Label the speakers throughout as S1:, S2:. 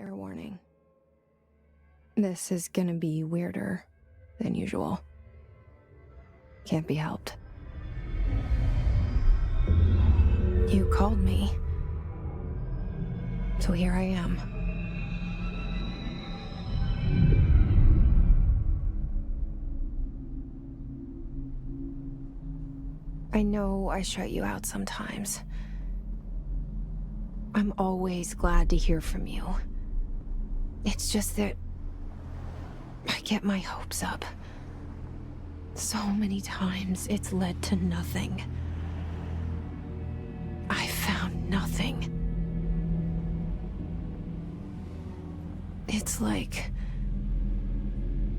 S1: Fair warning. This is gonna be weirder than usual. Can't be helped. You called me. So here I am. I know I shut you out sometimes. I'm always glad to hear from you. It's just that I get my hopes up. So many times it's led to nothing. I found nothing. It's like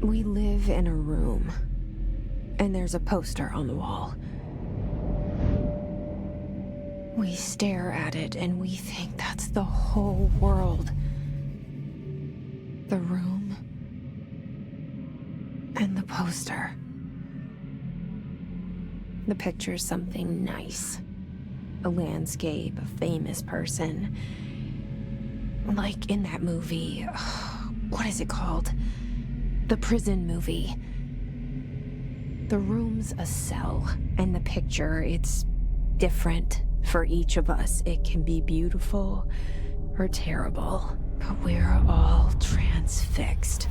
S1: we live in a room, and there's a poster on the wall. We stare at it and we think that's the whole world. The room and the poster. The picture's something nice. A landscape, a famous person. Like in that movie, what is it called? The prison movie. The room's a cell, and the picture, it's different for each of us. It can be beautiful or terrible, but we're all transfixed.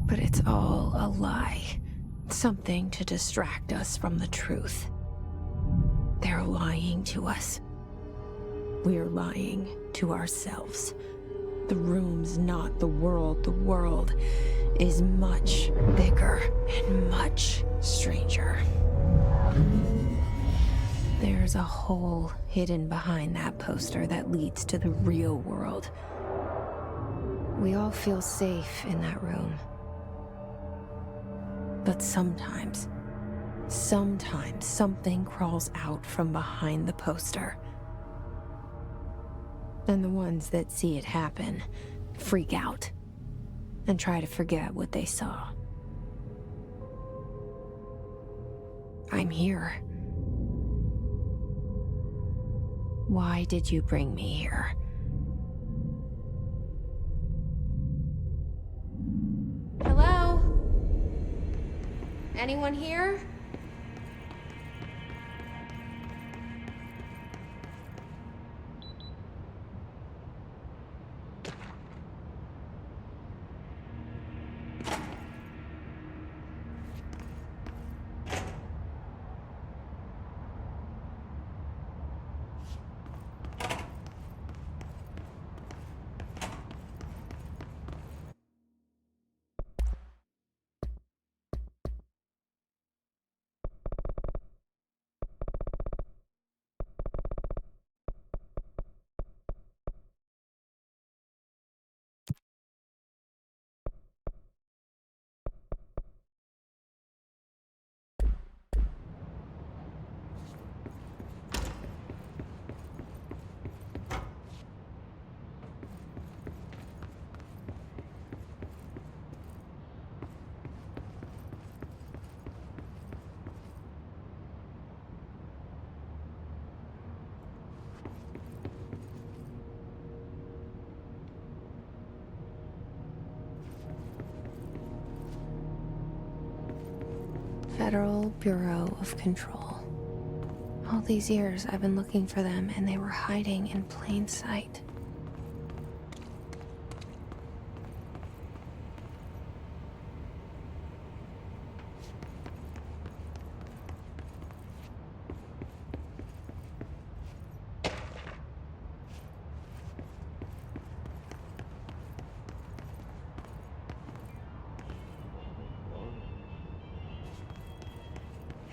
S1: But it's all a lie. Something to distract us from the truth. They're lying to us. We're lying to ourselves. The room's not the world. The world is much bigger and much stranger. There's a hole hidden behind that poster that leads to the real world. We all feel safe in that room. But sometimes something crawls out from behind the poster. And the ones that see it happen freak out and try to forget what they saw. I'm here. Why did you bring me here? Hello? Anyone here? Federal Bureau of Control. All these years I've been looking for them, and they were hiding in plain sight.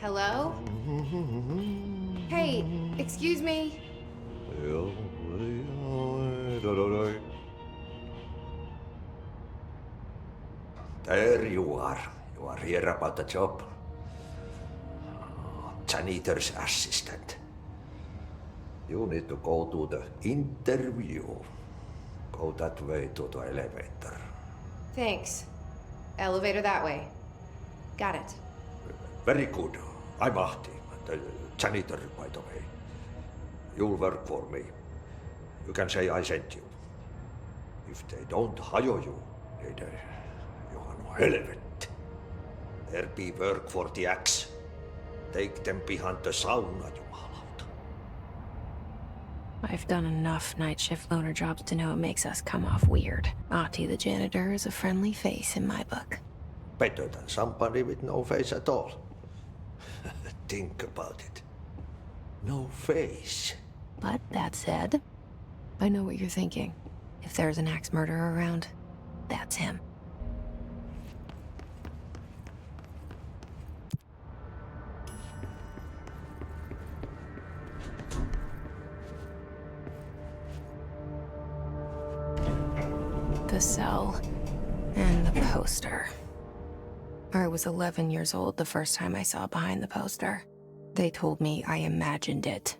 S1: Hello? Hey, excuse me.
S2: There you are. You are here about the job. Janitor's assistant. You need to go to the interview. Go that way to the elevator.
S1: Thanks. Elevator that way. Got it.
S2: Very good. I'm Ahti, the janitor, by the way. You'll work for me. You can say I sent you. If they don't hire you, you are no helvet. There be work for the axe. Take them behind the sauna, jumalauta.
S1: I've done enough night shift loner jobs to know it makes us come off weird. Ahti the janitor is a friendly face in my book.
S2: Better than somebody with no face at all. Think about it. No face.
S1: But that said, I know what you're thinking. If there's an axe murderer around, that's him. The cell and the poster. I was 11 years old the first time I saw behind the poster. They told me I imagined it.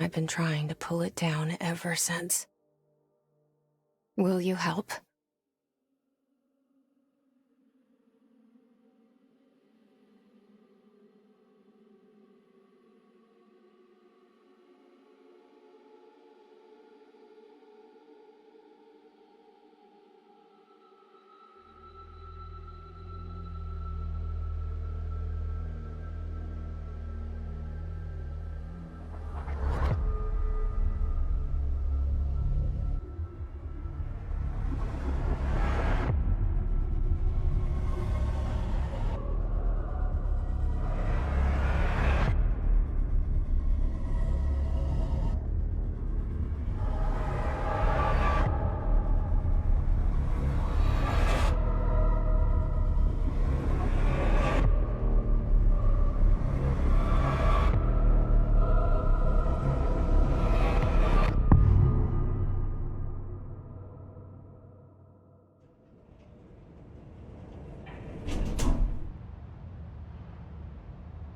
S1: I've been trying to pull it down ever since. Will you help?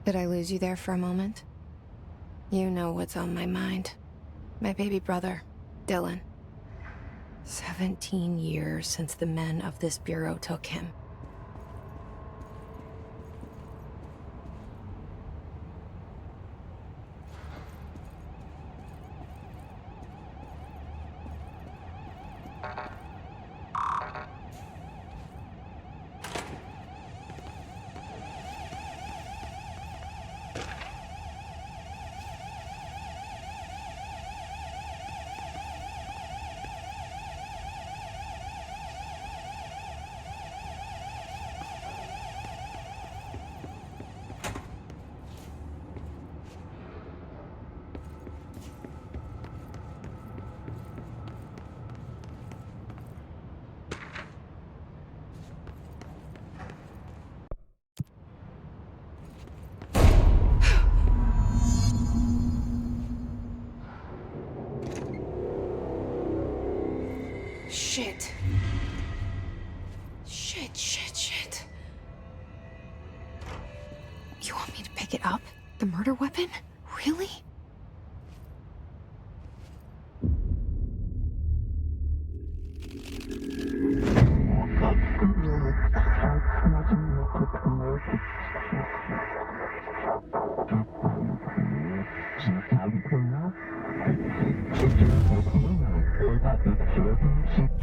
S1: Did I lose you there for a moment? You know what's on my mind. My baby brother, Dylan. 17 years since the men of this bureau took him. Shit. Shit. You want me to pick it up? The murder weapon? Really?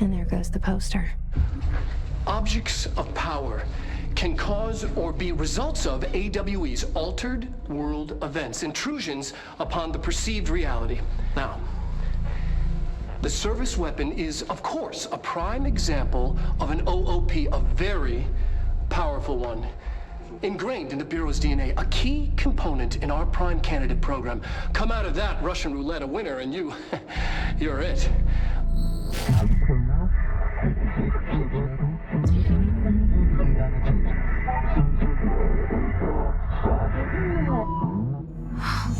S1: And there goes the poster.
S3: Objects of power can cause or be results of AWE's altered world events, intrusions upon the perceived reality. Now, the service weapon is, of course, a prime example of an OOP, a very powerful one. Ingrained in the Bureau's DNA, a key component in our prime candidate program. Come out of that Russian roulette a winner and you're it.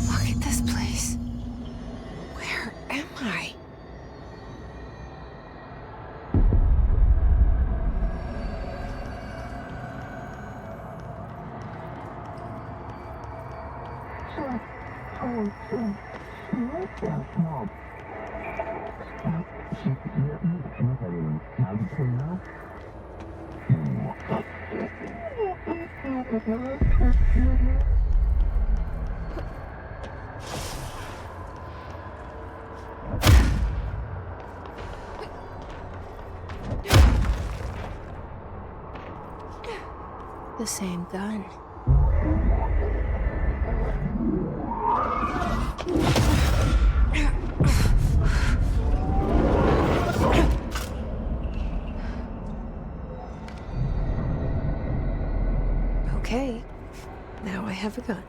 S1: Look at this place. Where am I? The same gun. Okay, now I have a gun.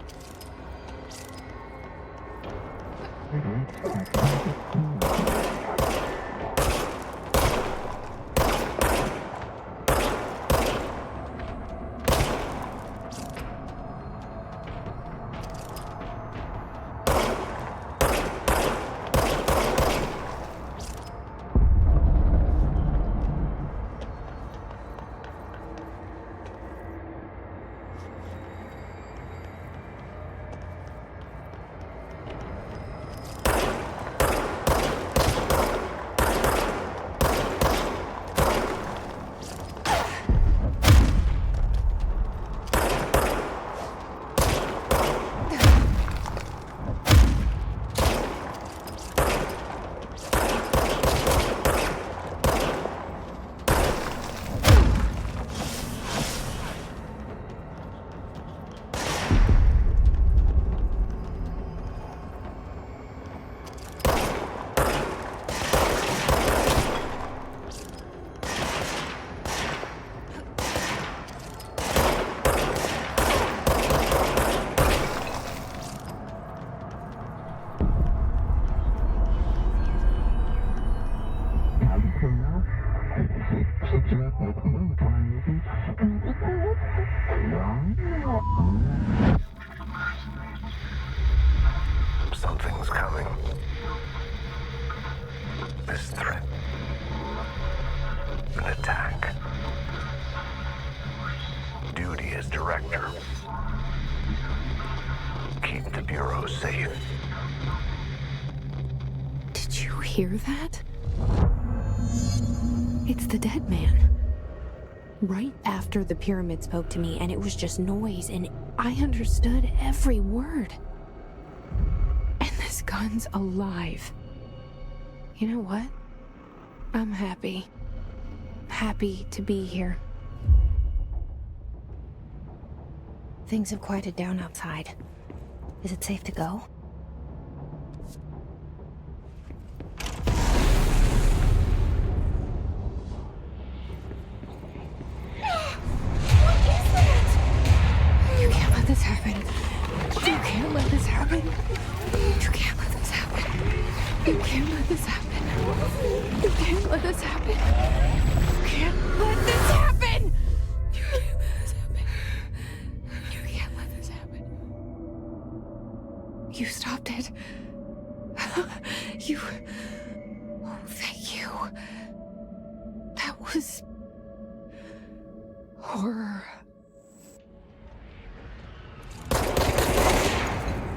S4: Something's coming. This threat. An attack. Duty as director. Keep the Bureau safe.
S1: Did you hear that? It's the dead man. Right after the pyramid spoke to me, and it was just noise, and I understood every word. And this gun's alive. You know what? I'm happy. Happy to be here. Things have quieted down outside. Is it safe to go? You can't let this happen. You can't let this happen. You can't let this happen. You can't let this happen. You can't let this happen. You can't let this happen. You can't let this happen. You can't let this happen. You stopped it. You... Oh, thank you. That was... horror.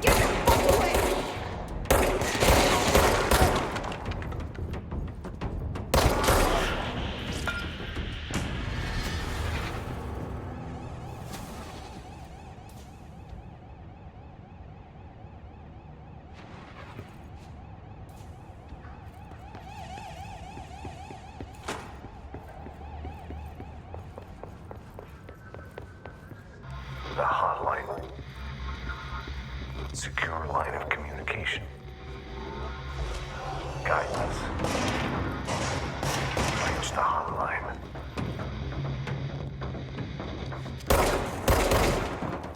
S1: Get the fuck away!
S4: The hotline. Secure line of communication. Guidance. Reach the hotline.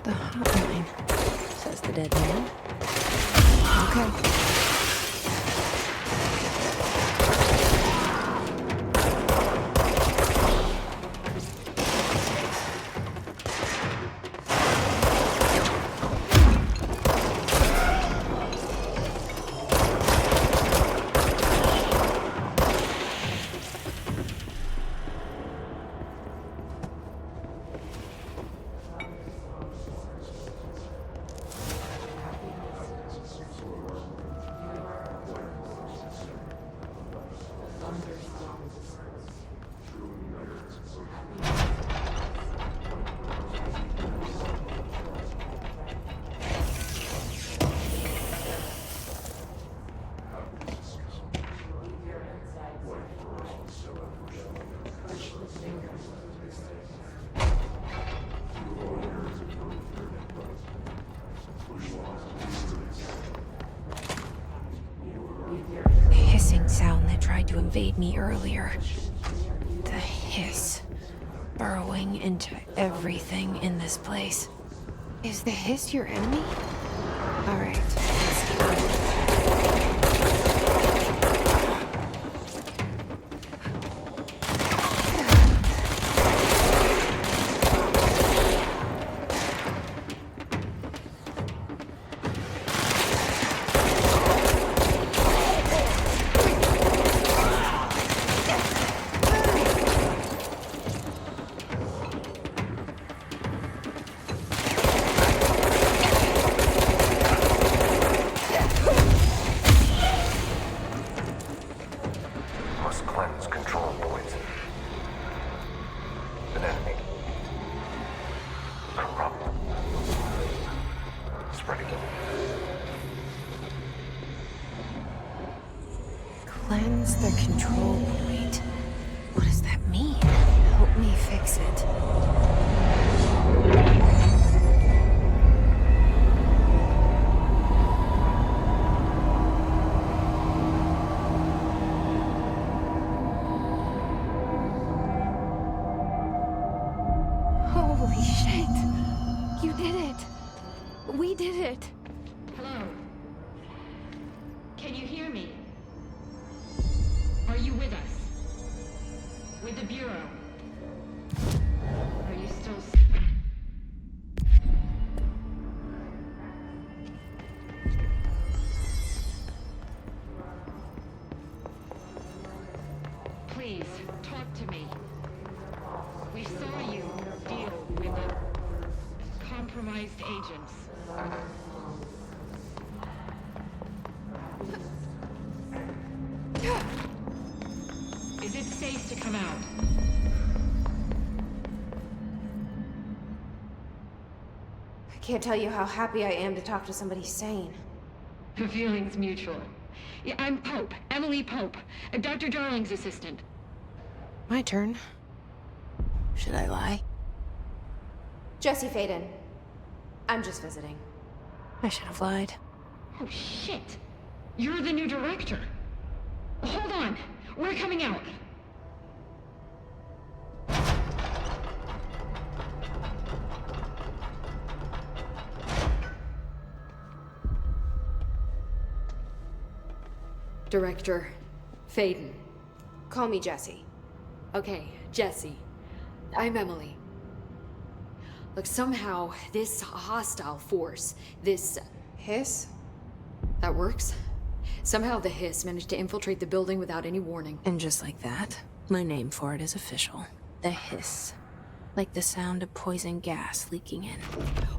S1: The hotline, says the dead man. Okay. to invade me earlier. The hiss. Burrowing into everything in this place. Is the hiss your enemy? Alright, let's keep going.
S4: Must cleanse control points. An enemy. Corrupt. Spreading.
S1: Cleanse the control point. What does that mean? Help me fix it. Holy shit! You did it! We did it!
S5: Hello? Can you hear me? Are you with us? With the Bureau? Are you still... Please, talk to me. We saw you deal with the compromised agents. Is it safe to come out?
S1: I can't tell you how happy I am to talk to somebody sane.
S5: The feeling's mutual. Yeah, I'm Pope, Emily Pope, Dr. Darling's assistant.
S1: My turn. Should I lie? Jesse Faden. I'm just visiting. I should have lied.
S5: Oh, shit. You're the new director. Hold on. We're coming out.
S6: Director Faden.
S1: Call me Jesse.
S6: Okay, Jesse. I'm Emily. Look, somehow this hostile force, this...
S1: Hiss?
S6: that works? Somehow the Hiss managed to infiltrate the building without any warning.
S1: And just like that, my name for it is official. The hiss. Like the sound of poison gas leaking in.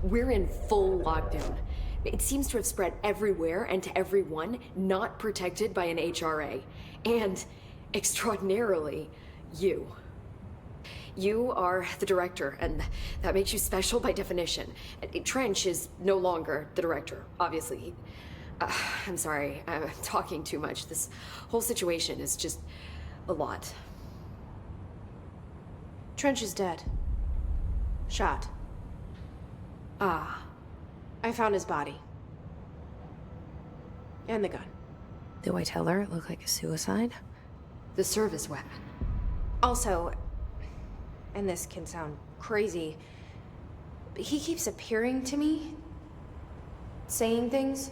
S6: We're in full lockdown. It seems to have spread everywhere and to everyone not protected by an HRA. And, extraordinarily, you. You are the director, and that makes you special by definition. Trench is no longer the director, obviously. I'm sorry, I'm talking too much. This whole situation is just a lot.
S1: Trench is dead. Shot.
S6: Ah.
S1: I found his body. And the gun. Do I tell her it looked like a suicide?
S6: The service weapon.
S1: Also, and this can sound crazy, but he keeps appearing to me, saying things.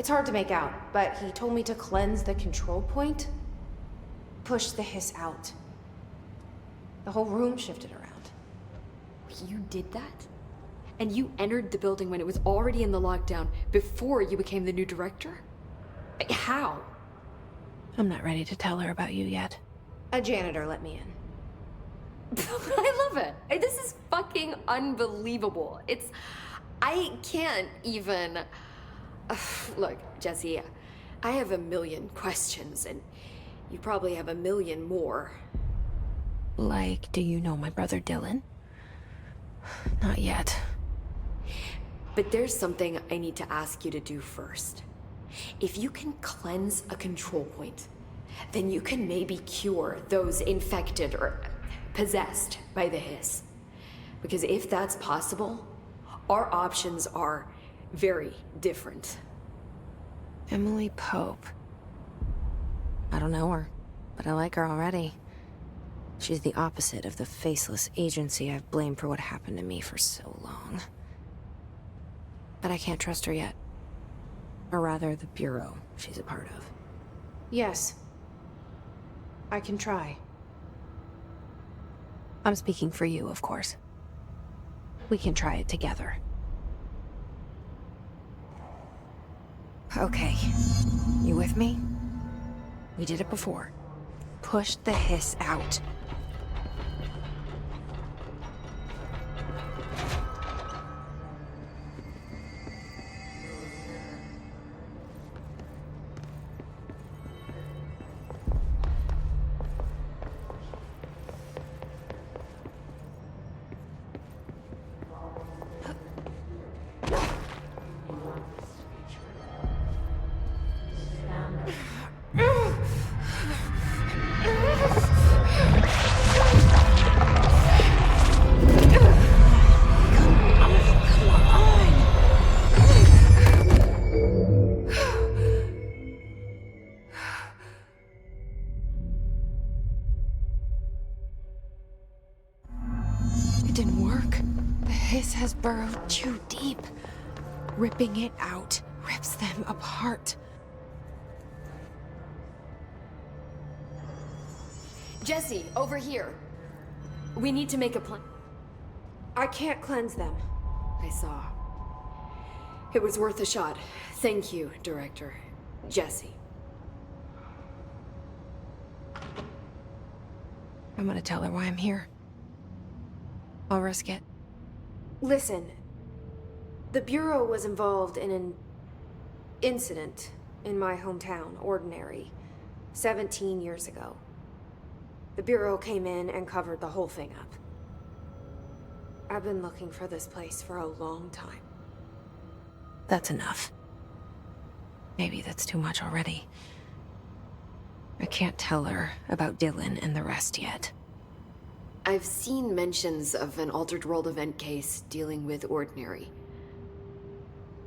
S1: It's hard to make out, but he told me to cleanse the control point, push the hiss out. The whole room shifted around.
S6: You did that? And you entered the building when it was already in the lockdown before you became the new director? How?
S1: I'm not ready to tell her about you yet. A janitor let me in.
S6: I love it. This is fucking unbelievable. I can't even... Look, Jesse, I have a million questions, and you probably have a million more.
S1: Like, do you know my brother Dylan? Not yet.
S6: But there's something I need to ask you to do first. If you can cleanse a control point, then you can maybe cure those infected or possessed by the hiss. Because if that's possible, our options are very different.
S1: Emily Pope. I don't know her, but I like her already. She's the opposite of the faceless agency I've blamed for what happened to me for so long. But I can't trust her yet. Or rather, the Bureau she's a part of. Yes. I can try. I'm speaking for you, of course. We can try it together. Okay. You with me? We did it before. Push the hiss out. It didn't work. The hiss has burrowed too deep. Ripping it out rips them apart.
S6: Jesse, over here. We need to make a plan.
S1: I can't cleanse them.
S6: I saw. It was worth a shot. Thank you, Director. Jesse.
S1: I'm gonna tell her why I'm here. I'll risk it. Listen. The Bureau was involved in an incident in my hometown, Ordinary, 17 years ago. The Bureau came in and covered the whole thing up. I've been looking for this place for a long time. That's enough. Maybe that's too much already. I can't tell her about Dylan and the rest yet.
S6: I've seen mentions of an Altered World event case dealing with Ordinary.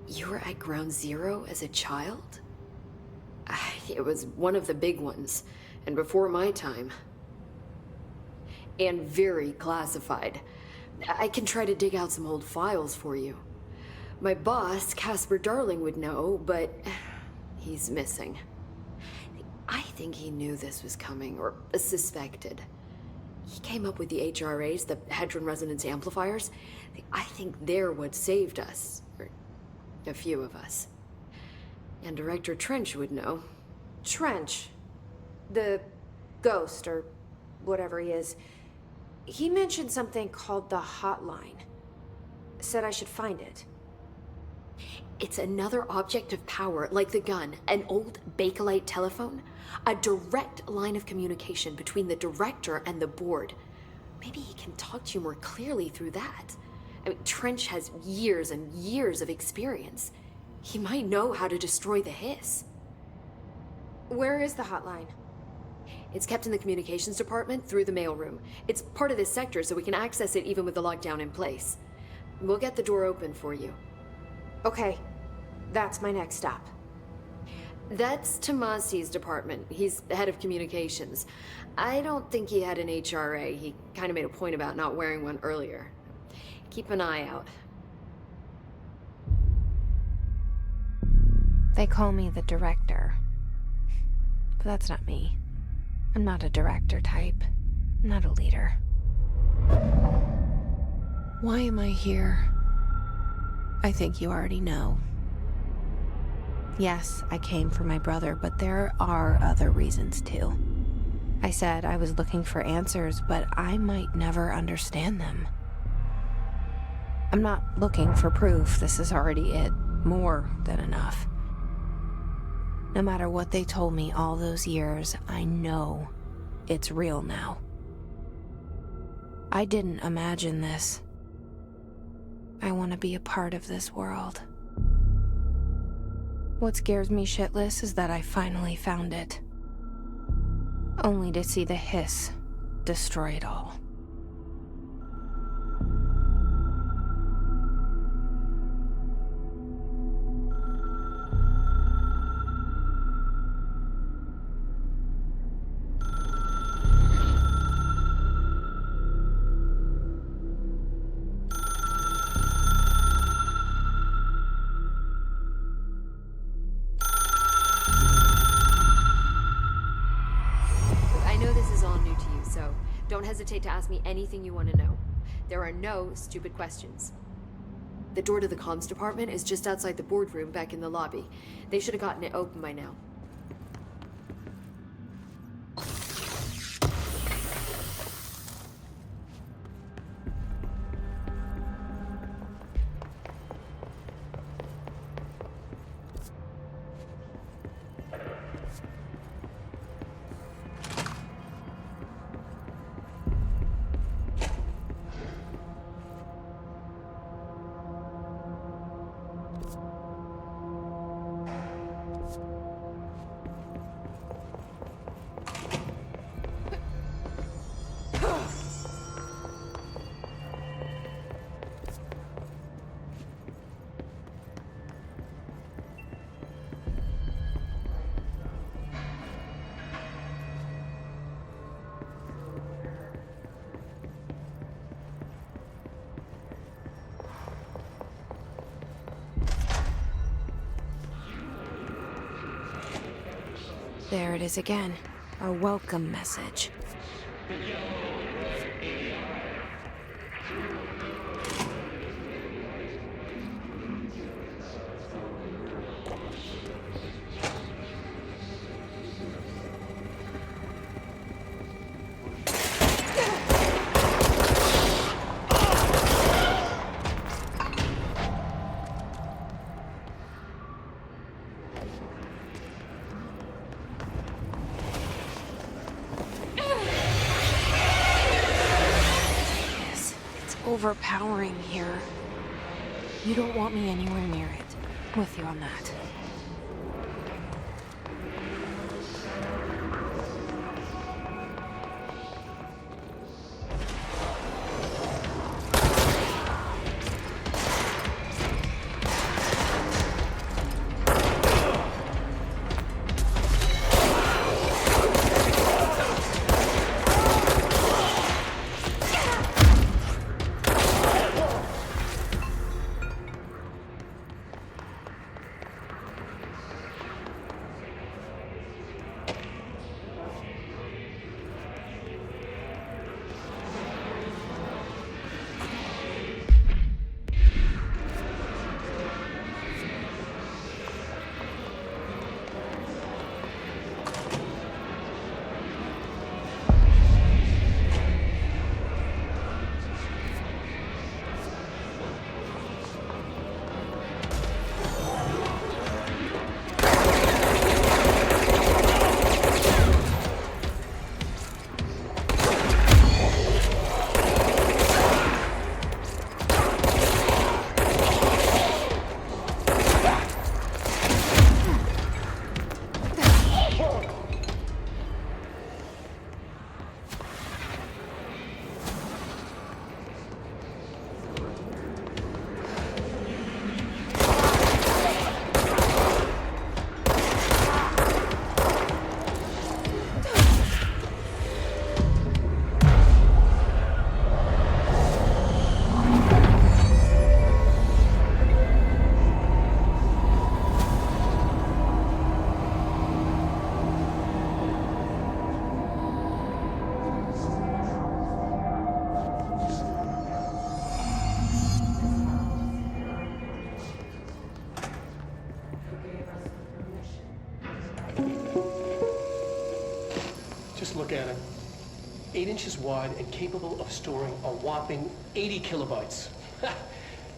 S6: You were at Ground Zero as a child? It was one of the big ones, and before my time. And very classified. I can try to dig out some old files for you. My boss, Casper Darling, would know, but he's missing. I think he knew this was coming, or suspected. He came up with the HRAs, the Hedron Resonance Amplifiers. I think they're what saved us. Or a few of us. And Director Trench would know.
S1: Trench. The ghost, or whatever he is. He mentioned something called the Hotline. Said I should find it.
S6: It's another object of power, like the gun, an old Bakelite telephone. A direct line of communication between the director and the board. Maybe he can talk to you more clearly through that. I mean, Trench has years and years of experience. He might know how to destroy the hiss.
S1: Where is the hotline?
S6: It's kept in the communications department through the mailroom. It's part of this sector, so we can access it even with the lockdown in place. We'll get the door open for you.
S1: Okay, that's my next stop.
S6: That's Tomasi's department. He's the head of communications. I don't think he had an HRA. He kind of made a point about not wearing one earlier. Keep an eye out.
S1: They call me the director. But that's not me. I'm not a director type. I'm not a leader. Why am I here? I think you already know. Yes, I came for my brother, but there are other reasons too. I said I was looking for answers, but I might never understand them. I'm not looking for proof. This is already it. More than enough. No matter what they told me all those years, I know it's real now. I didn't imagine this. I want to be a part of this world. What scares me shitless is that I finally found it. Only to see the hiss destroy it all.
S6: hesitate to ask me anything you want to know. There are no stupid questions. The door to the comms department is just outside the boardroom back in the lobby. They should have gotten it open by now.
S1: There it is again. A welcome message. Overpowering here. You don't want me anywhere near it. With you on that.
S3: Look at it. 8 inches wide and capable of storing a whopping 80 kilobytes.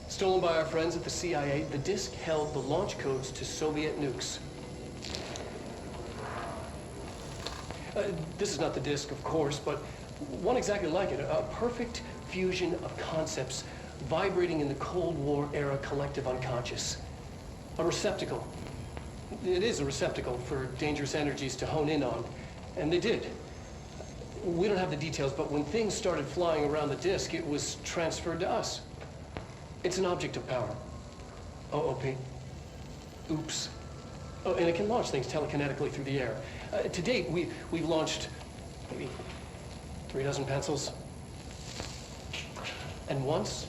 S3: Stolen by our friends at the CIA, the disk held the launch codes to Soviet nukes. This is not the disk, of course, but one exactly like it. A perfect fusion of concepts vibrating in the Cold War era collective unconscious. A receptacle. It is a receptacle for dangerous energies to hone in on, and they did. We don't have the details, but when things started flying around the disk, it was transferred to us. It's an object of power. OOP. Oops. Oh, and it can launch things telekinetically through the air. To date, we've launched maybe 3 dozen pencils. And once,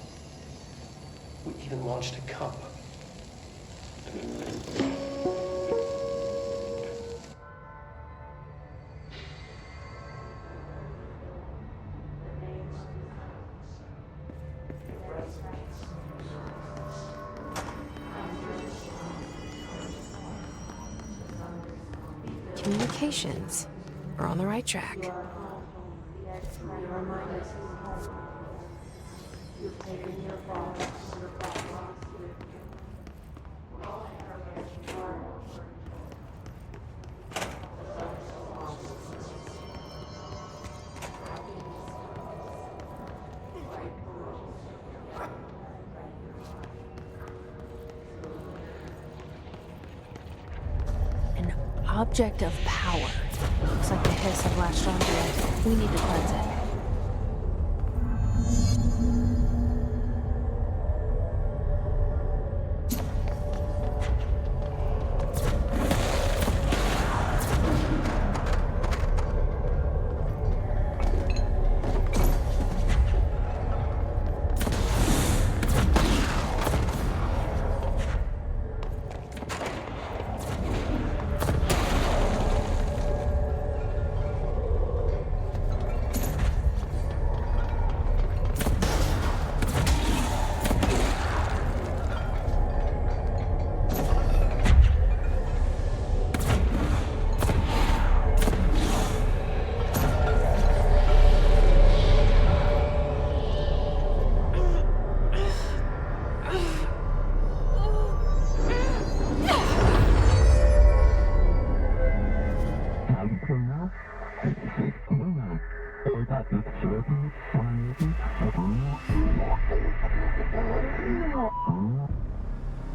S3: we even launched a cup.
S1: communications. We're on the right track. An object of power. Looks like the hiss have latched onto it. We need to cleanse it.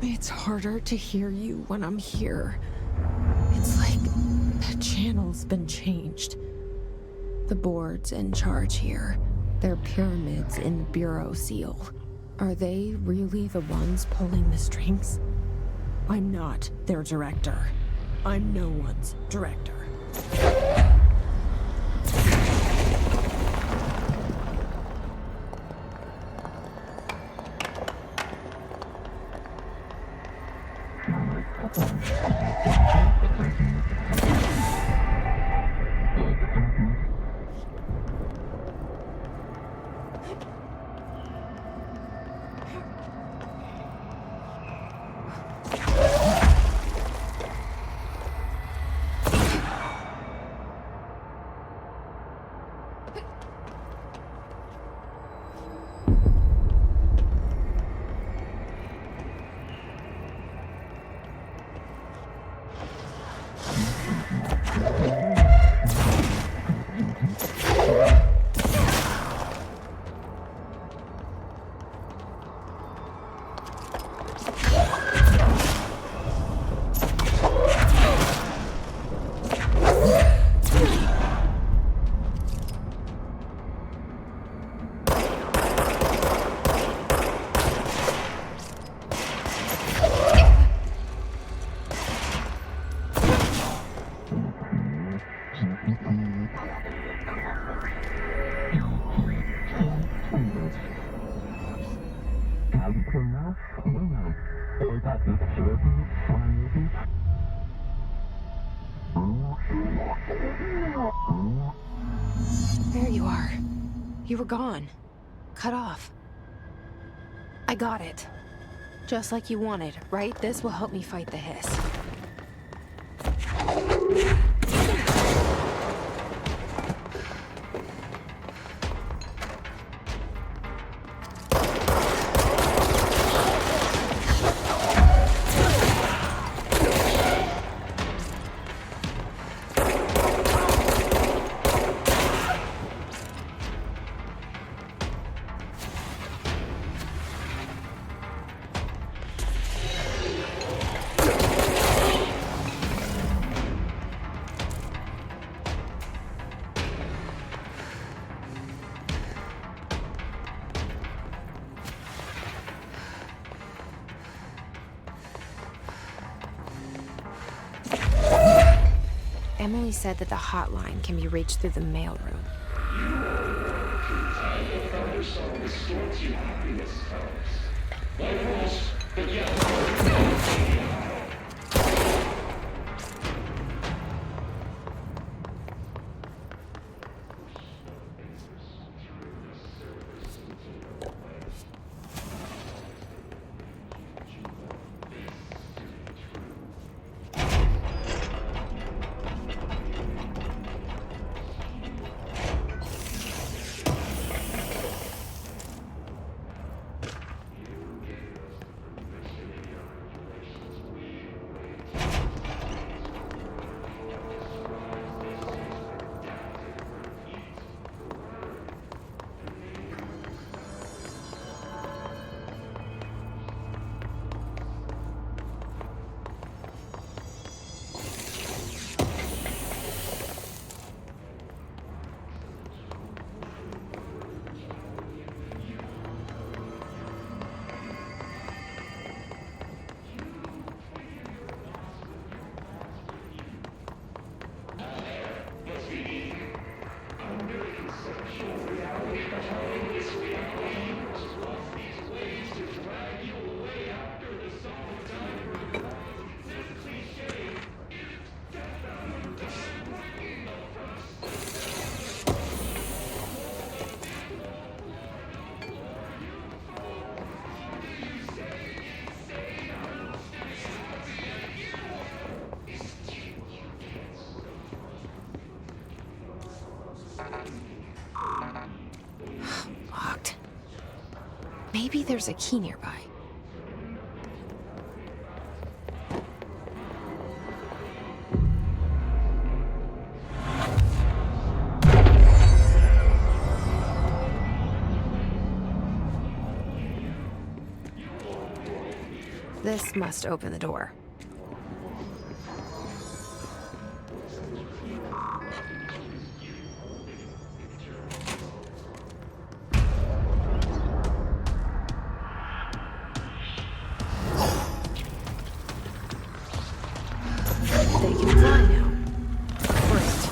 S1: It's harder to hear you when I'm here. It's like the channel's been changed. The board's in charge here. They're pyramids in the Bureau seal. Are they really the ones pulling the strings? I'm not their director. I'm no one's director. There you are. You were gone. Cut off. I got it. Just like you wanted, right? This will help me fight the hiss. Emily said that the hotline can be reached through the mailroom. Maybe there's a key nearby. This must open the door. They can fly now. Great.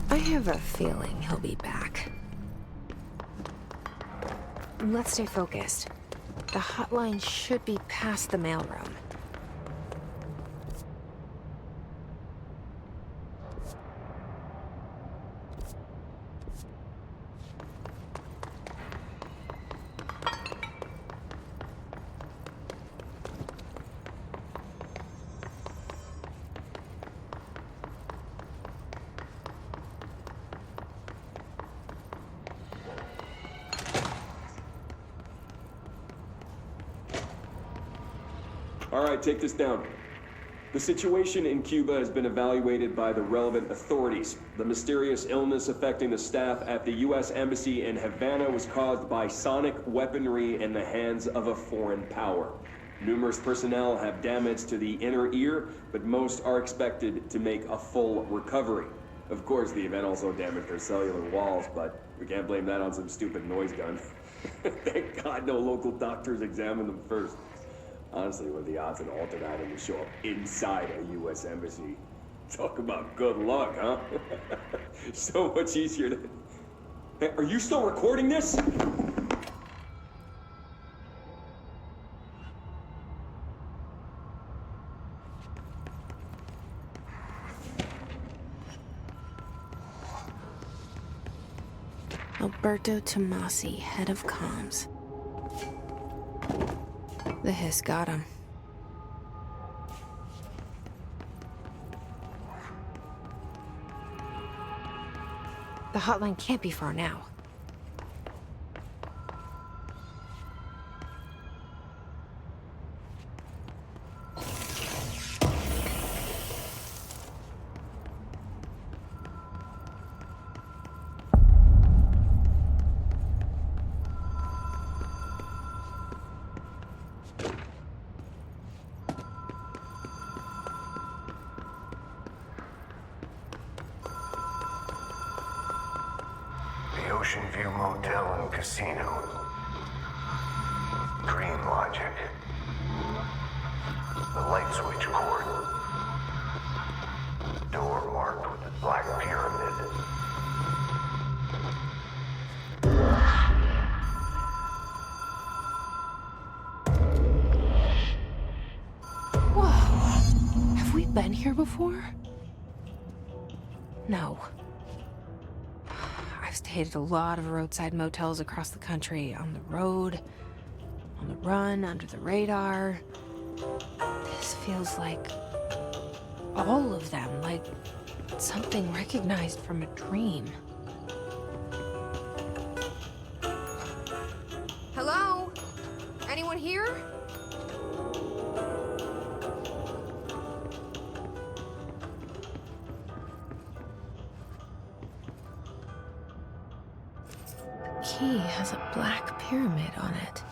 S1: I have a feeling he'll be back. Let's stay focused. The hotline should be past the mailroom.
S7: All right, take this down. The situation in Cuba has been evaluated by the relevant authorities. The mysterious illness affecting the staff at the U.S. Embassy in Havana was caused by sonic weaponry in the hands of a foreign power. Numerous personnel have damage to the inner ear, but most are expected to make a full recovery. Of course, the event also damaged their cellular walls, but we can't blame that on some stupid noise gun. Thank God no local doctors examined them first. Honestly, what are the odds an altered item will show up inside a U.S. embassy? Talk about good luck, huh? So much easier to... Hey, are you still recording this?
S1: Alberto Tomasi, head of comms. The hiss got him. The hotline can't be far now.
S4: The Ocean View Motel and Casino. Green logic. The light switch cord. Door marked with the Black Pyramid.
S1: Whoa! Have we been here before? No. I've stayed at a lot of roadside motels across the country, on the road, on the run, under the radar. This feels like all of them, like something recognized from a dream. Hello? Anyone here? The key has a black pyramid on it.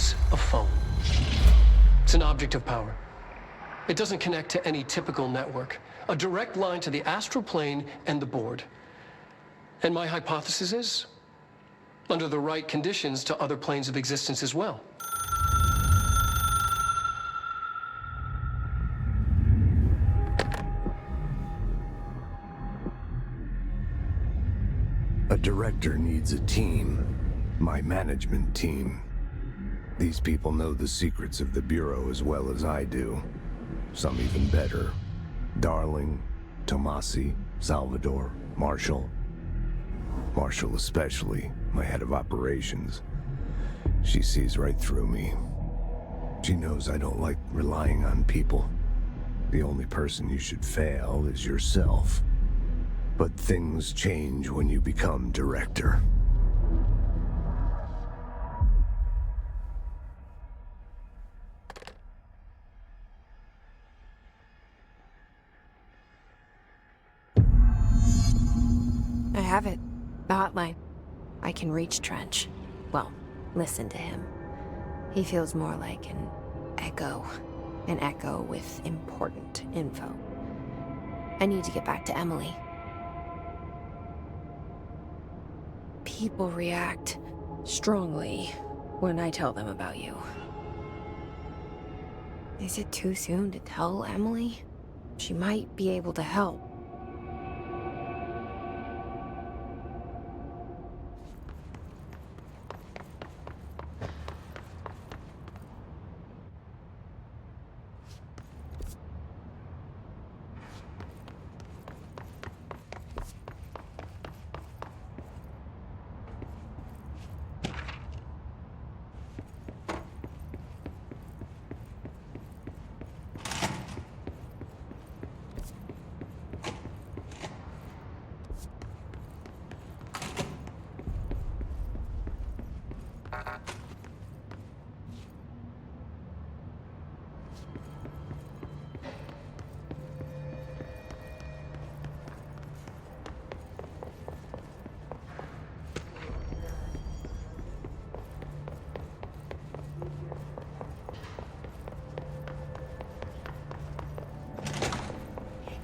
S3: is a phone. It's an object of power. It doesn't connect to any typical network. A direct line to the astral plane and the board. And my hypothesis is, under the right conditions, to other planes of existence as well.
S4: A director needs a team. My management team. These people know the secrets of the Bureau as well as I do. Some even better. Darling, Tomasi, Salvador, Marshall. Marshall especially, my head of operations. She sees right through me. She knows I don't like relying on people. The only person you should fail is yourself. But things change when you become director.
S1: I have it. The hotline. I can reach Trench. Well, listen to him. He feels more like an echo. An echo with important info. I need to get back to Emily. People react strongly when I tell them about you. Is it too soon to tell Emily? She might be able to help.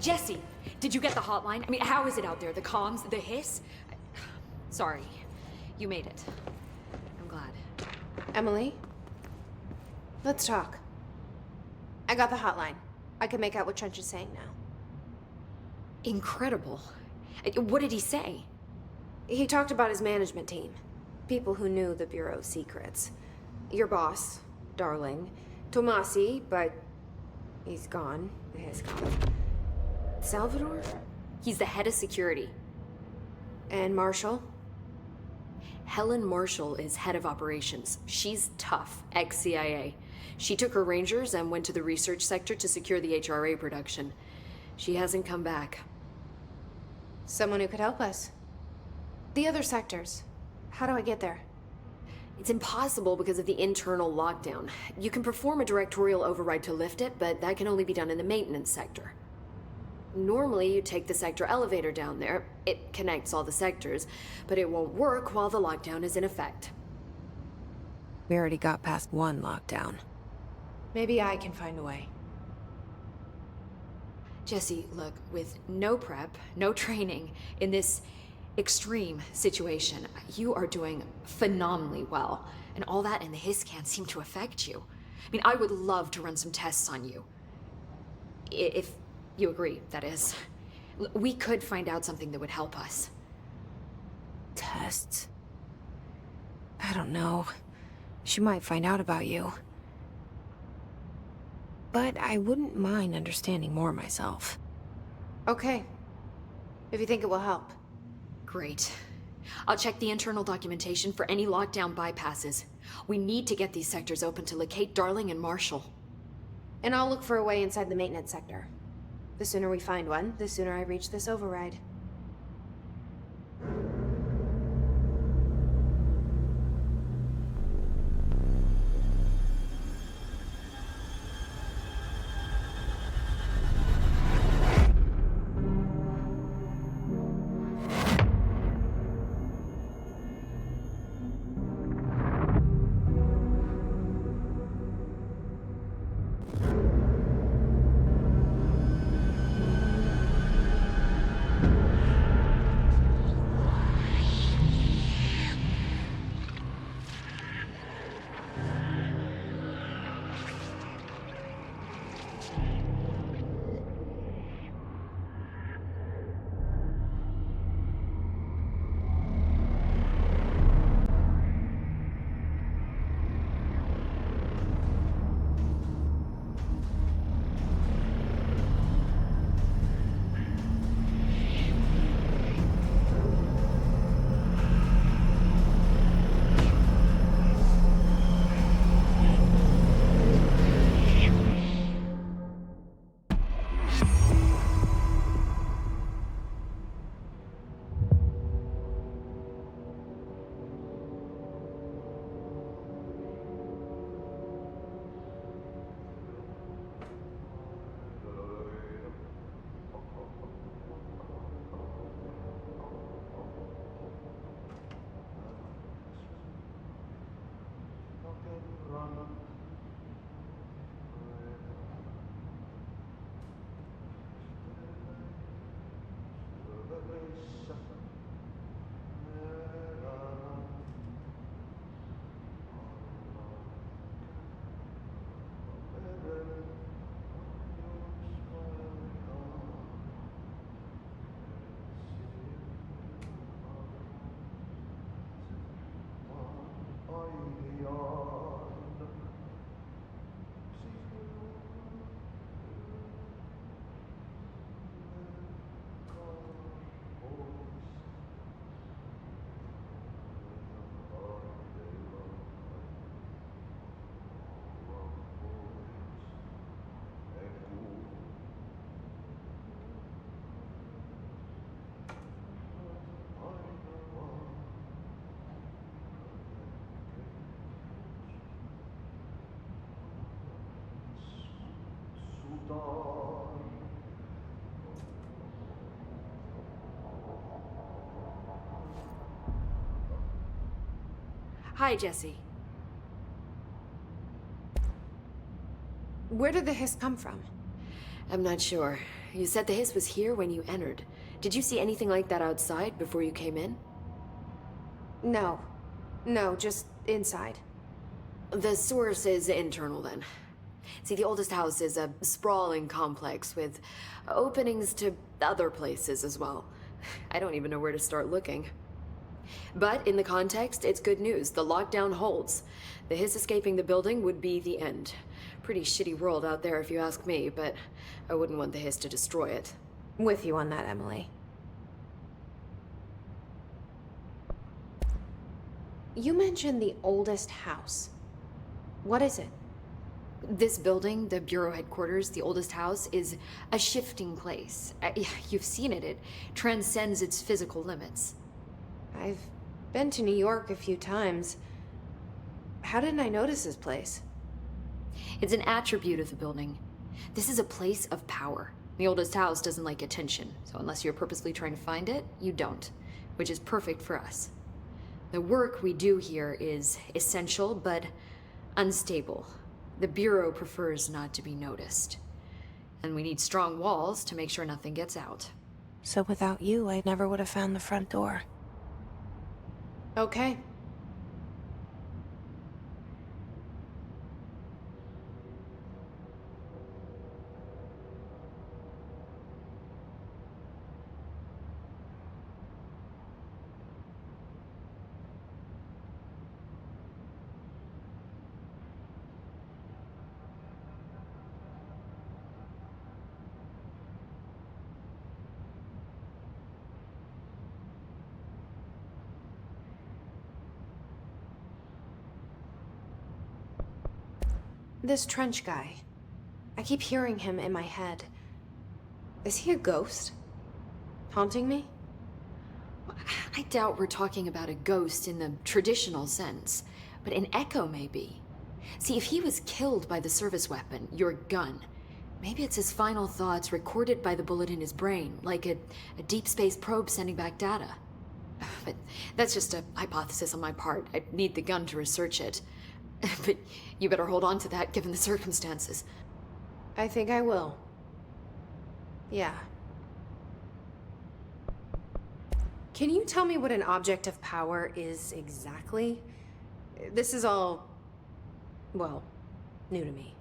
S6: Jesse, did you get the hotline? I mean, how is it out there? The comms, the hiss? Sorry, you made it. I'm glad.
S1: Emily? Let's talk. I got the hotline. I can make out what Trench is saying now.
S6: Incredible. What did he say?
S1: He talked about his management team. People who knew the Bureau's secrets. Your boss, Darling. Tomasi, but he's gone. He's gone. Salvador?
S6: He's the head of security.
S1: And Marshall?
S6: Helen Marshall is head of operations. She's tough, ex-CIA. She took her Rangers and went to the research sector to secure the HRA production. She hasn't come back.
S1: Someone who could help us. The other sectors. How do I get there?
S6: It's impossible because of the internal lockdown. You can perform a directorial override to lift it, but that can only be done in the maintenance sector. Normally, you take the sector elevator down there. It connects all the sectors, but it won't work while the lockdown is in effect.
S1: We already got past one lockdown. Maybe I can find a way.
S6: Jesse, look, with no prep, no training, in this extreme situation, you are doing phenomenally well. And all that and the hiss can't seem to affect you. I mean, I would love to run some tests on you. If you agree, that is. We could find out something that would help us.
S1: Tests? I don't know. She might find out about you. But I wouldn't mind understanding more myself. Okay. If you think it will help.
S6: Great. I'll check the internal documentation for any lockdown bypasses. We need to get these sectors open to locate Darling and Marshall.
S1: And I'll look for a way inside the maintenance sector. The sooner we find one, the sooner I reach this override.
S6: Hi, Jesse.
S1: Where did the hiss come from?
S6: I'm not sure. You said the hiss was here when you entered. Did you see anything like that outside before you came in?
S1: No. No, just inside.
S6: The source is internal, then. See, the oldest house is a sprawling complex with openings to other places as well. I don't even know where to start looking. But in the context, it's good news. The lockdown holds. The hiss escaping the building would be the end. Pretty shitty world out there if you ask me, but I wouldn't want the hiss to destroy it.
S1: With you on that, Emily. You mentioned the oldest house. What is it?
S6: This building, the Bureau headquarters, the oldest house, is a shifting place. You've seen it. It transcends its physical limits.
S1: I've been to New York a few times. How didn't I notice this place?
S6: It's an attribute of the building. This is a place of power. The oldest house doesn't like attention, so unless you're purposely trying to find it, you don't, which is perfect for us. The work we do here is essential, but unstable. The Bureau prefers not to be noticed. And we need strong walls to make sure nothing gets out.
S1: So without you, I never would have found the front door. Okay. This Trench guy. I keep hearing him in my head. Is he a ghost? Haunting me?
S6: I doubt we're talking about a ghost in the traditional sense, but an echo maybe. See, if he was killed by the service weapon, your gun, maybe it's his final thoughts recorded by the bullet in his brain, like a deep space probe sending back data. But that's just a hypothesis on my part. I need the gun to research it. But you better hold on to that given the circumstances.
S1: I think I will. Yeah. Can you tell me what an object of power is exactly? This is all, well, new to me.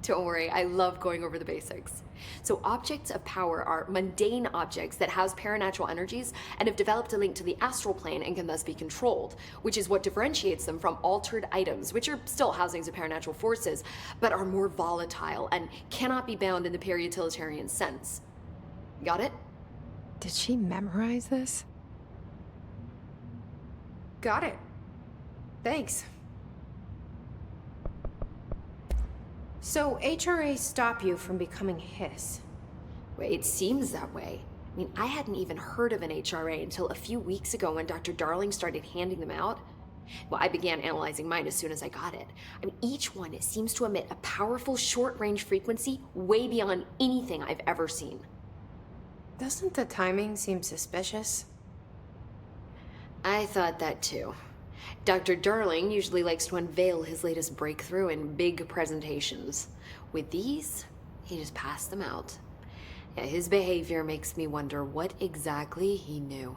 S6: Don't worry, I love going over the basics. So objects of power are mundane objects that house paranatural energies and have developed a link to the astral plane and can thus be controlled, which is what differentiates them from altered items, which are still housings of paranatural forces, but are more volatile and cannot be bound in the peri-utilitarian sense. Got it?
S1: Did she memorize this? Got it. Thanks. So, HRA stop you from becoming Hiss?
S6: Well, it seems that way. I mean, I hadn't even heard of an HRA until a few weeks ago when Dr. Darling started handing them out. Well, I began analyzing mine as soon as I got it. I mean, each one seems to emit a powerful short-range frequency way beyond anything I've ever seen.
S1: Doesn't the timing seem suspicious?
S6: I thought that too. Dr. Darling usually likes to unveil his latest breakthrough in big presentations. With these, he just passed them out. Yeah, his behavior makes me wonder what exactly he knew.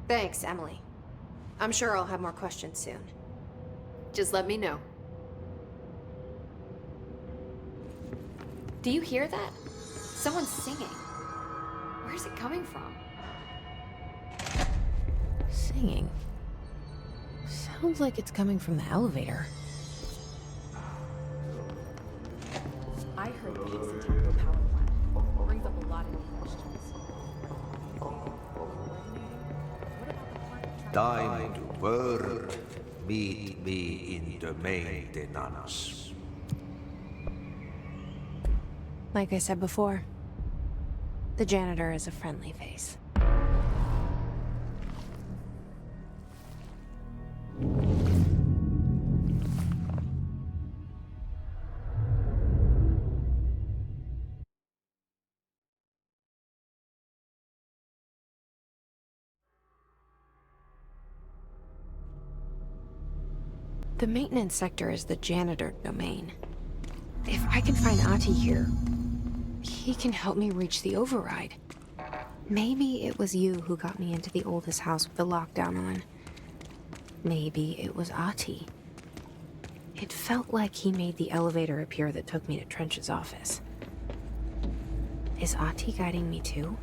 S1: Thanks, Emily. I'm sure I'll have more questions soon.
S6: Just let me know. Do you hear that? Someone's singing. Where's it coming from?
S1: Singing. Sounds like it's coming from the elevator.
S6: I heard the pigs attack the power plant. Brings up a lot of new questions.
S2: Time to work. Meet me in the maintenance.
S1: Like I said before, the janitor is a friendly face. The maintenance sector is the janitor domain. If I can find Ahti here, he can help me reach the override. Maybe it was you who got me into the oldest house with the lockdown on. Maybe it was Ahti. It felt like he made the elevator appear that took me to Trench's office. Is Ahti guiding me too?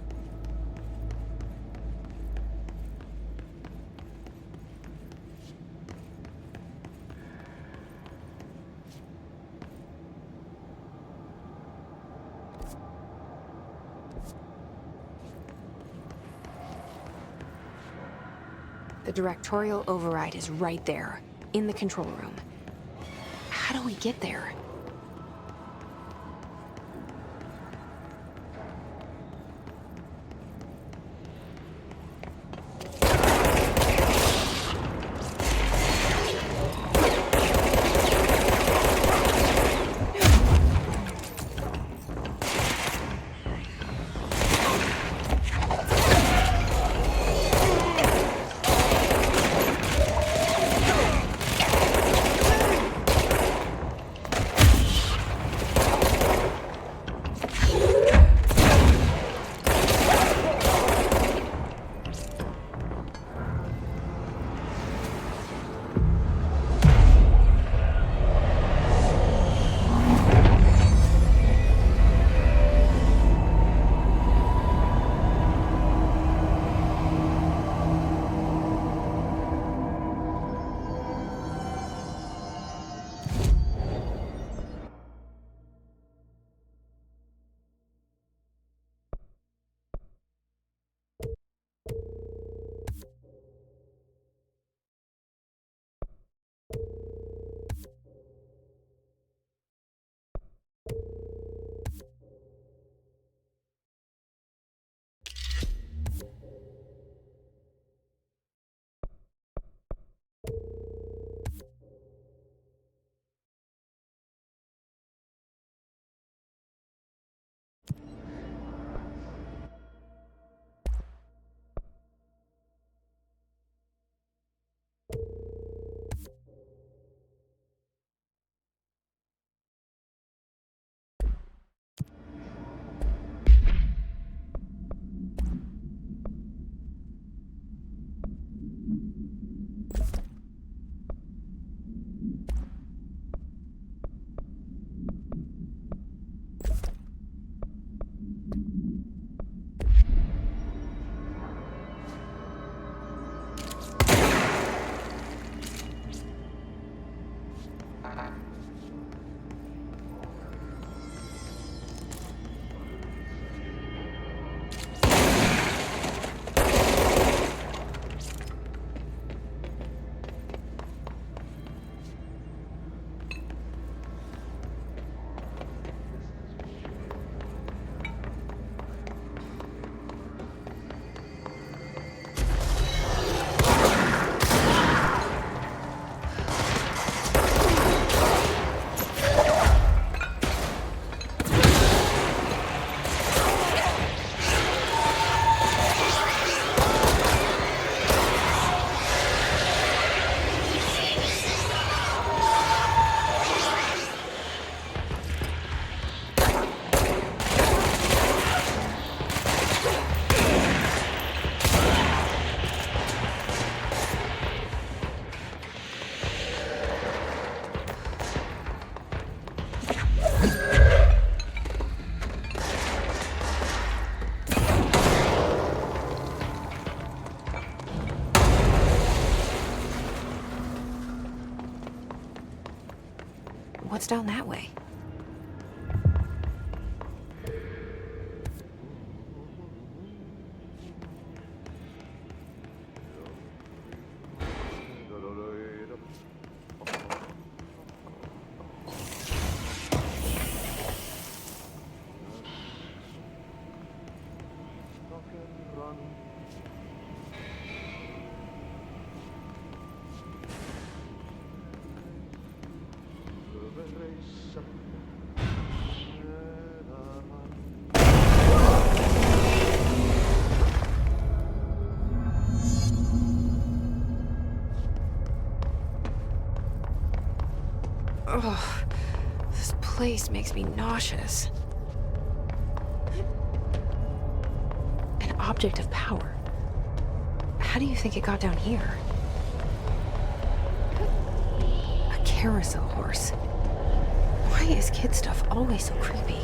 S1: The directorial override is right there, in the control room. How do we get there? What's down that way? Ugh, this place makes me nauseous. An object of power. How do you think it got down here? A carousel horse. Why is kid stuff always so creepy?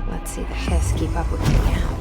S1: Let's see the Hiss keep up with me now.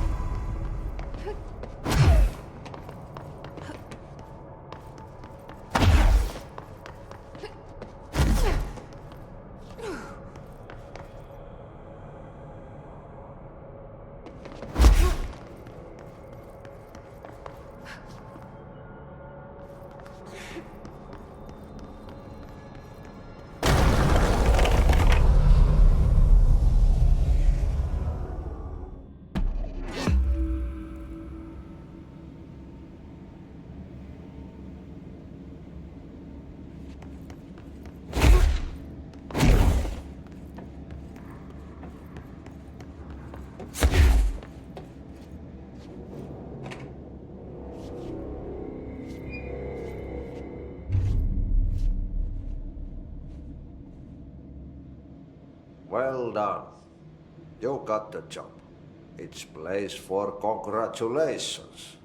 S2: Well done. You got the job. It's place for congratulations.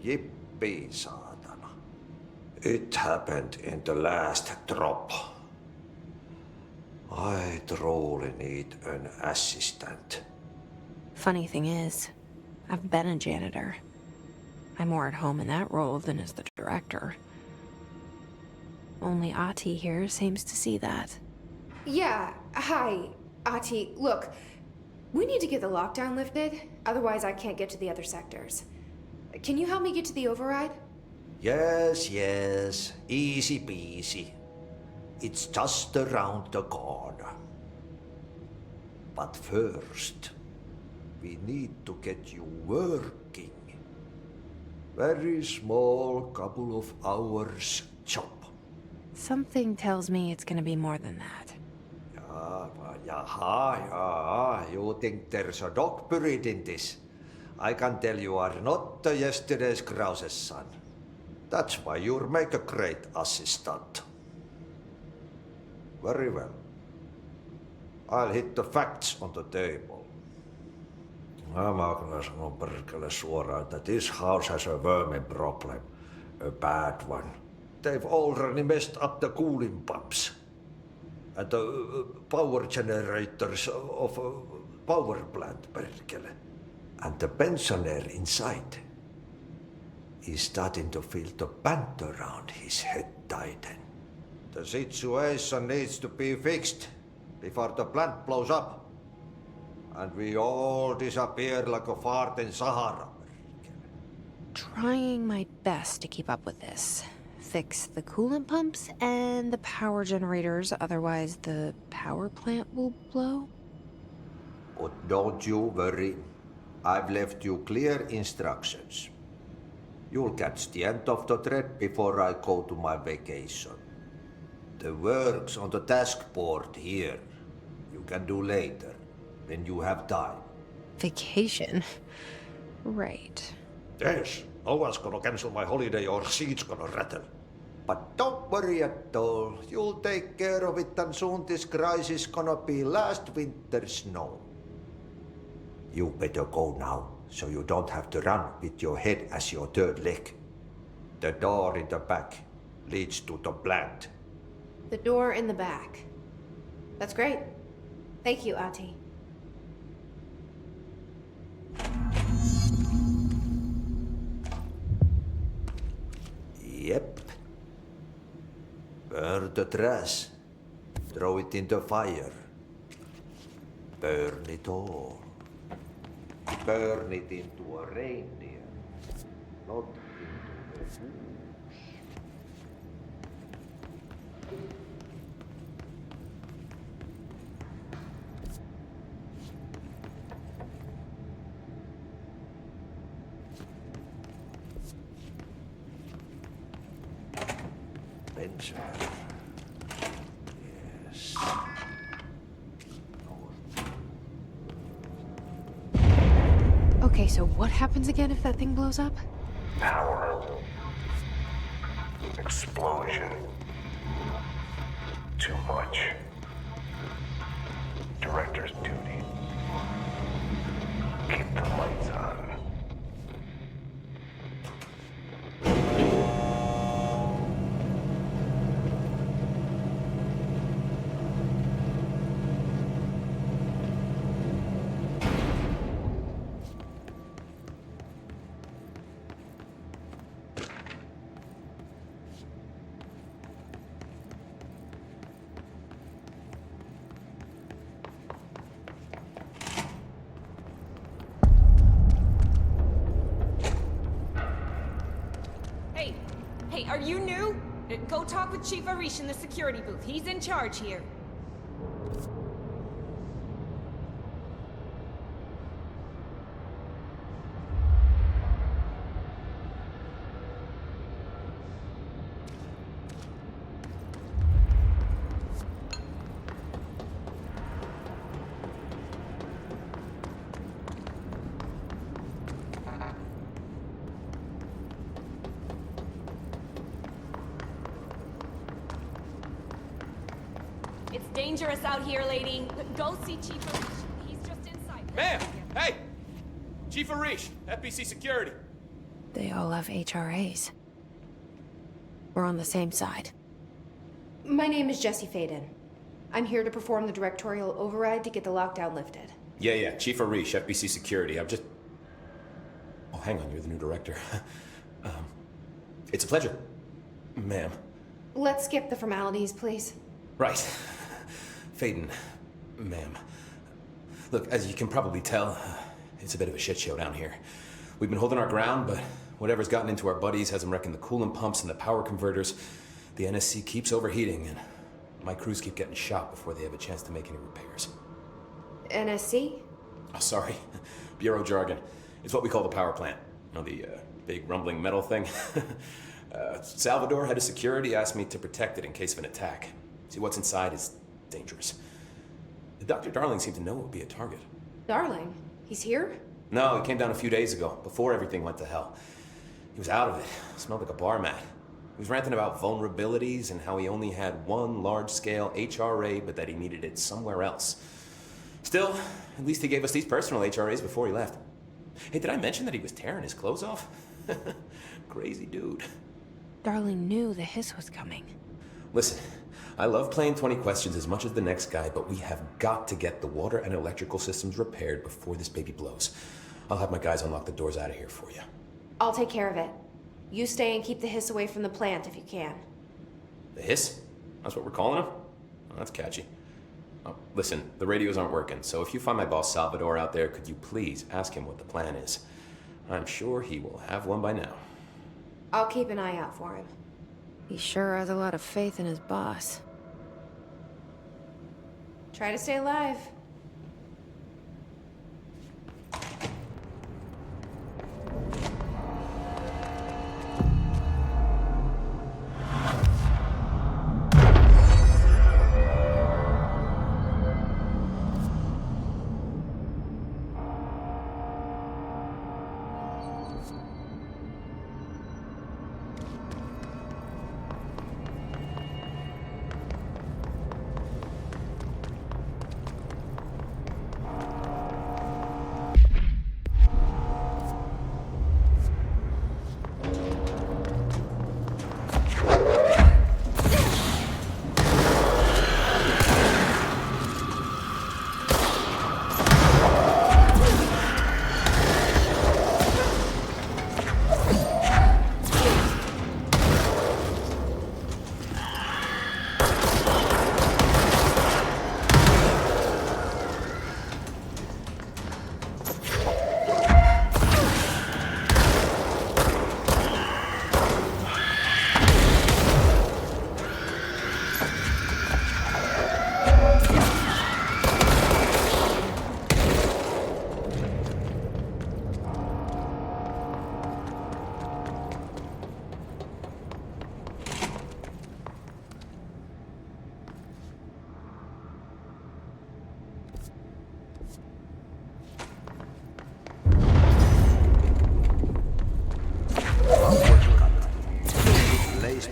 S2: Yippee, saatana. It happened in the last drop. I truly need an assistant.
S1: Funny thing is, I've been a janitor. I'm more at home in that role than as the director. Only Ahti here seems to see that.
S8: Yeah, hi, Ahti. Look, we need to get the lockdown lifted, otherwise I can't get to the other sectors. Can you help me get to the override?
S2: Yes, easy peasy. It's just around the corner. But first, we need to get you working. Very small, couple of hours job.
S1: Something tells me it's gonna be more than that.
S2: Yeah, you think there's a dog buried in this? I can tell you are not yesterday's Krause's son. That's why you'll make a great assistant. Very well. I'll hit the facts on the table. Mä kyllä sanon perkele suoraan, että this house has a vermin problem. A bad one. They've already messed up the cooling pumps. And the power generators of a power plant, perkele. And the pensioner inside. He's starting to feel the band around his head tighten. The situation needs to be fixed before the plant blows up. And we all disappear like a fart in Sahara.
S1: Trying my best to keep up with this. Fix the coolant pumps and the power generators, otherwise the power plant will blow.
S2: But don't you worry. I've left you clear instructions. You'll catch the end of the thread before I go to my vacation. The work's on the task board here. You can do later, when you have time.
S1: Vacation? Right.
S2: Yes, no one's gonna cancel my holiday or seat's gonna rattle. But don't worry at all. You'll take care of it and soon this crisis gonna be last winter's snow. You better go now, so you don't have to run with your head as your third leg. The door in the back leads to the plant.
S8: The door in the back. That's great. Thank you, Ahti.
S2: Yep. Burn the trash. Throw it in the fire. Burn it all. Burn it into a reindeer, not into a goose. Benjamin. Yes.
S1: Okay, so what happens again if that thing blows up?
S4: Power. Explosion. Too much. Director's duty. Keep the lights on.
S9: Hey, are you new? Go talk with Chief Arish in the security booth. He's in charge here. It's dangerous out here, lady. Go see Chief Arish. He's just inside.
S10: Ma'am! Hey! Chief Arish, FBC Security.
S1: They all have HRAs. We're on the same side.
S8: My name is Jesse Faden. I'm here to perform the directorial override to get the lockdown lifted.
S10: Yeah, Chief Arish, FBC Security. I'm just... Oh, hang on, you're the new director. It's a pleasure, ma'am.
S8: Let's skip the formalities, please.
S10: Right. Faden, ma'am. Look, as you can probably tell, it's a bit of a shit show down here. We've been holding our ground, but whatever's gotten into our buddies has them wrecking the coolant pumps and the power converters. The NSC keeps overheating, and my crews keep getting shot before they have a chance to make any repairs.
S8: NSC?
S10: Oh, sorry. Bureau jargon. It's what we call the power plant. You know, the big rumbling metal thing? Salvador, head of security, asked me to protect it in case of an attack. See, what's inside is dangerous. Dr. Darling seemed to know it would be a target.
S8: Darling? He's here?
S10: No, he came down a few days ago, before everything went to hell. He was out of it. Smelled like a bar mat. He was ranting about vulnerabilities and how he only had one large-scale HRA, but that he needed it somewhere else. Still, at least he gave us these personal HRAs before he left. Hey, did I mention that he was tearing his clothes off? Crazy dude.
S1: Darling knew the hiss was coming.
S10: Listen, I love playing 20 questions as much as the next guy, but we have got to get the water and electrical systems repaired before this baby blows. I'll have my guys unlock the doors out of here for you.
S8: I'll take care of it. You stay and keep the hiss away from the plant if you can.
S10: The hiss? That's what we're calling him? Oh, that's catchy. Oh, listen, the radios aren't working, so if you find my boss Salvador out there, could you please ask him what the plan is? I'm sure he will have one by now.
S8: I'll keep an eye out for him.
S1: He sure has a lot of faith in his boss.
S8: Try to stay alive.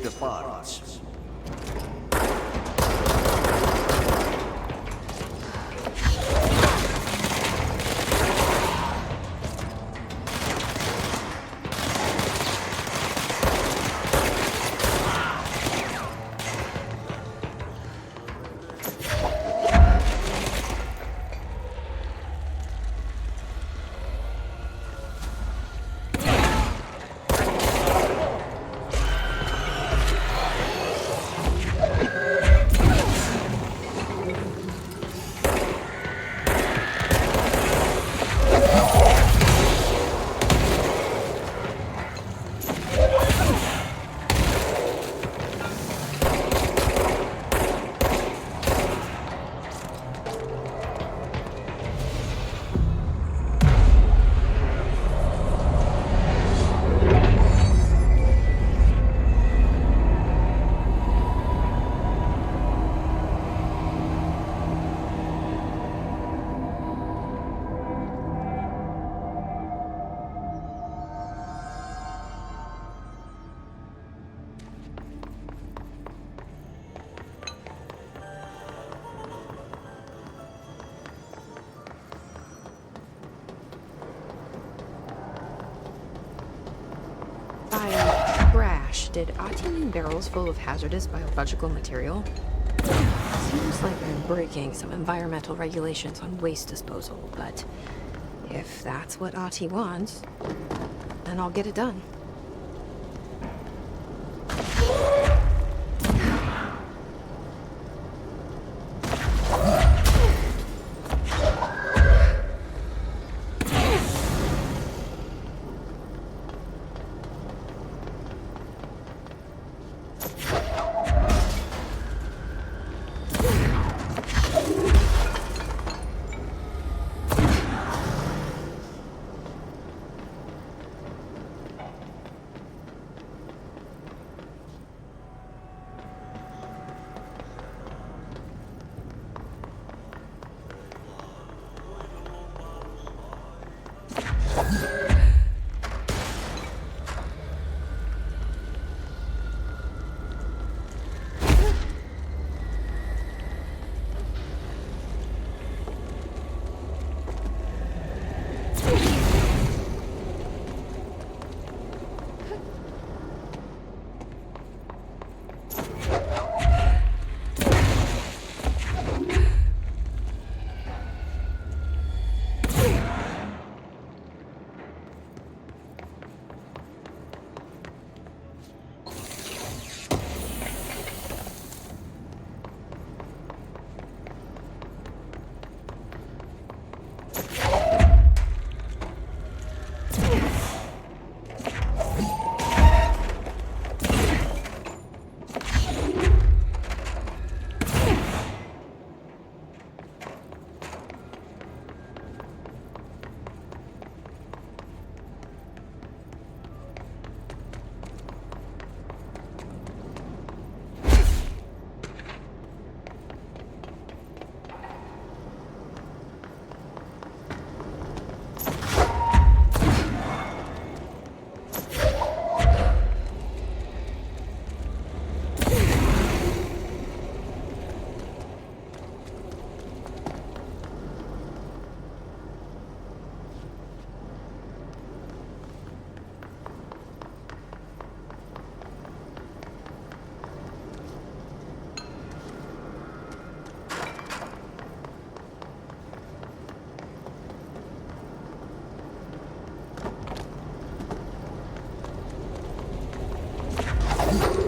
S2: The parts.
S1: Did Ahti mean barrels full of hazardous biological material? Seems like they're breaking some environmental regulations on waste disposal, but if that's what Ahti wants, then I'll get it done.
S8: Ugh.